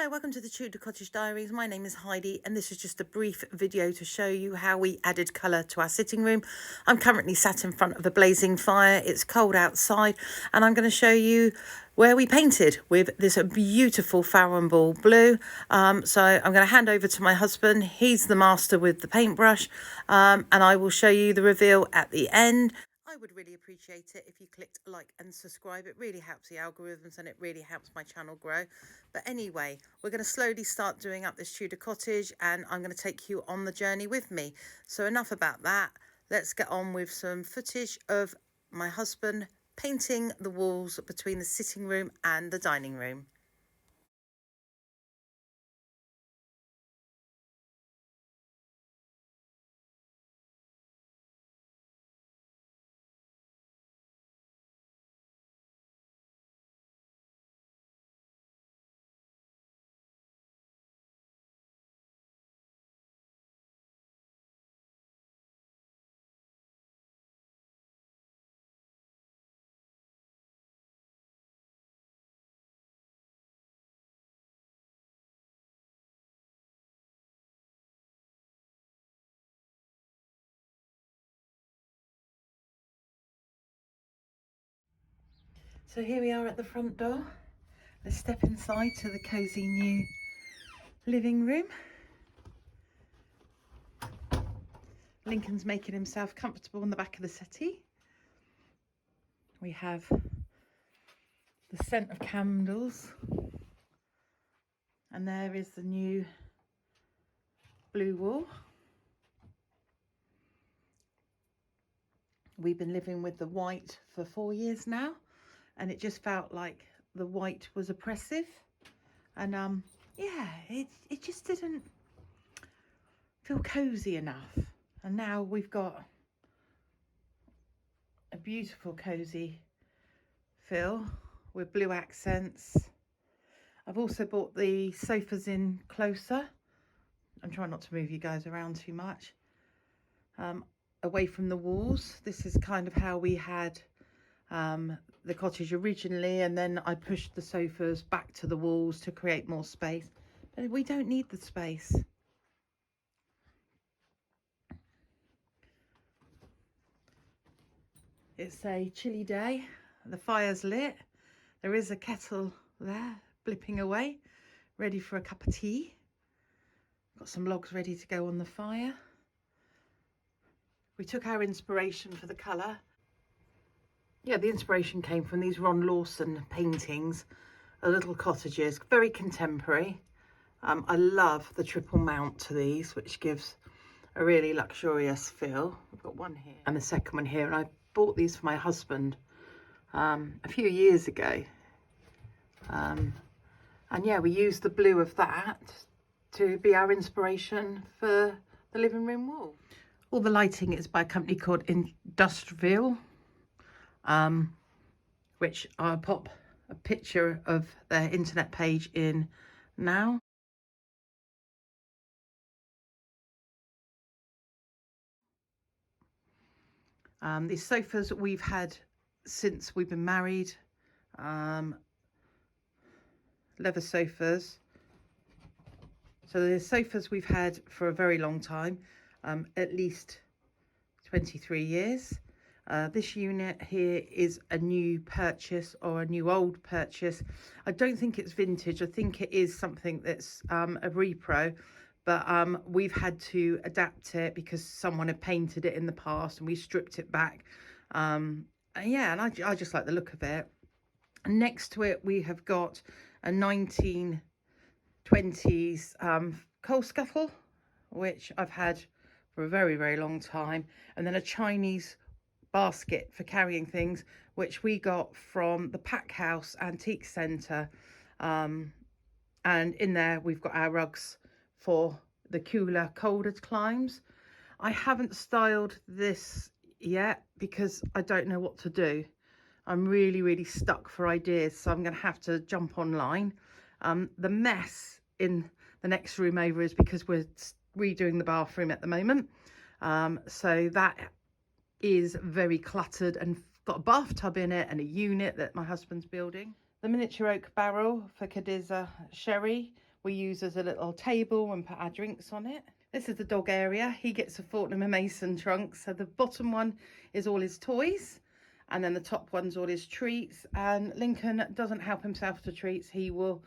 Hello, welcome to the Tudor Cottage Diaries. My name is Heidi and this is just a brief video to show you how we added colour to our sitting room. I'm currently sat in front of a blazing fire. It's cold outside and I'm going to show you where we painted with this beautiful Farrow & Ball blue. So I'm going to hand over to my husband. He's the master with the paintbrush, and I will show you the reveal at the end. I would really appreciate it if you clicked like and subscribe. It really helps the algorithms and it really helps my channel grow. But anyway, we're going to slowly start doing up this Tudor cottage and I'm going to take you on the journey with me. So enough about that. Let's get on with some footage of my husband painting the walls between the sitting room and the dining room. So here we are at the front door. Let's step inside to the cosy new living room. Lincoln's making himself comfortable on the back of the settee. We have the scent of candles. And there is the new blue wall. We've been living with the white for 4 years now, and it just felt like the white was oppressive. And yeah, it just didn't feel cozy enough. And now we've got a beautiful cozy feel with blue accents. I've also brought the sofas in closer. I'm trying not to move you guys around too much. Away from the walls. This is kind of how we had the cottage originally, and then I pushed the sofas back to the walls to create more space. But we don't need the space. It's a chilly day. The fire's lit. There is a kettle there blipping away, ready for a cup of tea. Got some logs ready to go on the fire. We took our inspiration for the colour. Yeah, the inspiration came from these Ron Lawson paintings, little cottages, very contemporary. I love the triple mount to these, which gives a really luxurious feel. We've got one here and the second one here, and I bought these for my husband a few years ago. And yeah, we used the blue of that to be our inspiration for the living room wall. All the lighting is by a company called Industrial, which I'll pop a picture of their internet page in now. These sofas we've had since we've been married, leather sofas. So the sofas we've had for a very long time, at least 23 years. This unit here is a new purchase or a new old purchase. I don't think it's vintage. I think it is something that's a repro, but we've had to adapt it because someone had painted it in the past and we stripped it back. And yeah, and I just like the look of it. And next to it, we have got a 1920s coal scuttle, which I've had for a very, very long time. And then a Chinese basket for carrying things, which we got from the Pack House Antique Centre. And in there, we've got our rugs for the cooler, colder climes. I haven't styled this yet because I don't know what to do. I'm really stuck for ideas, so I'm going to have to jump online. The mess in the next room over is because we're redoing the bathroom at the moment. So that is very cluttered and got a bathtub in it and a unit that my husband's building. The miniature oak barrel for Cadiz sherry, we use as a little table and put our drinks on it. This is the dog area. He gets a Fortnum and Mason trunk. So the bottom one is all his toys, and then the top one's all his treats. And Lincoln doesn't help himself to treats. He will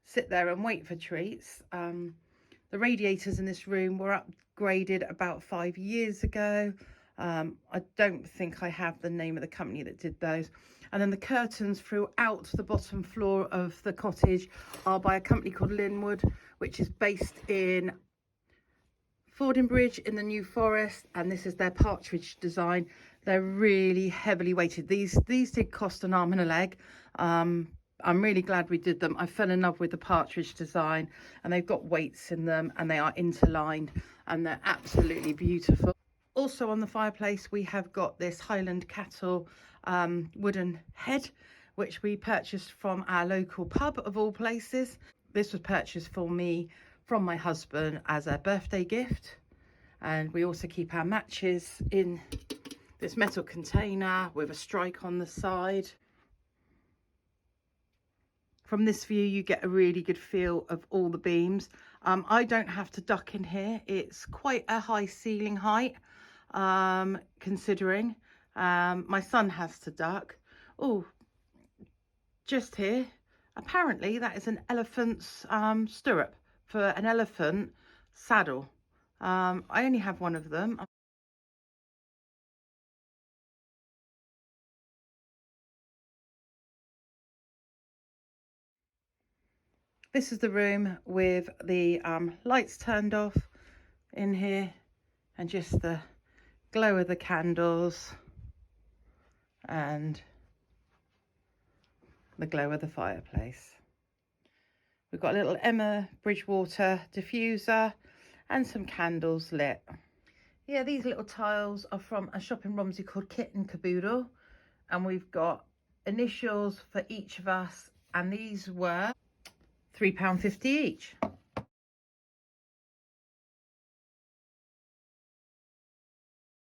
sit there and wait for treats. The radiators in this room were upgraded about 5 years ago. I don't think I have the name of the company that did those. And then the curtains throughout the bottom floor of the cottage are by a company called Linwood, which is based in Fordingbridge in the New Forest, and this is their partridge design. They're really heavily weighted. These did cost an arm and a leg. I'm really glad we did them. I fell in love with the partridge design, and they've got weights in them, and they are interlined, and they're absolutely beautiful. Also on the fireplace, we have got this Highland Cattle wooden head, which we purchased from our local pub of all places. This was purchased for me from my husband as a birthday gift. And we also keep our matches in this metal container with a strike on the side. From this view, you get a really good feel of all the beams. I don't have to duck in here. It's quite a high ceiling height, considering. My son has to duck. Oh, just here, apparently that is an elephant's stirrup for an elephant saddle. I only have one of them. This is the room with the lights turned off in here, and just the glow of the candles and the glow of the fireplace. We've got a little Emma Bridgewater diffuser and some candles lit. Yeah, these little tiles are from a shop in Romsey called Kit and Caboodle, and we've got initials for each of us, and these were £3.50 each.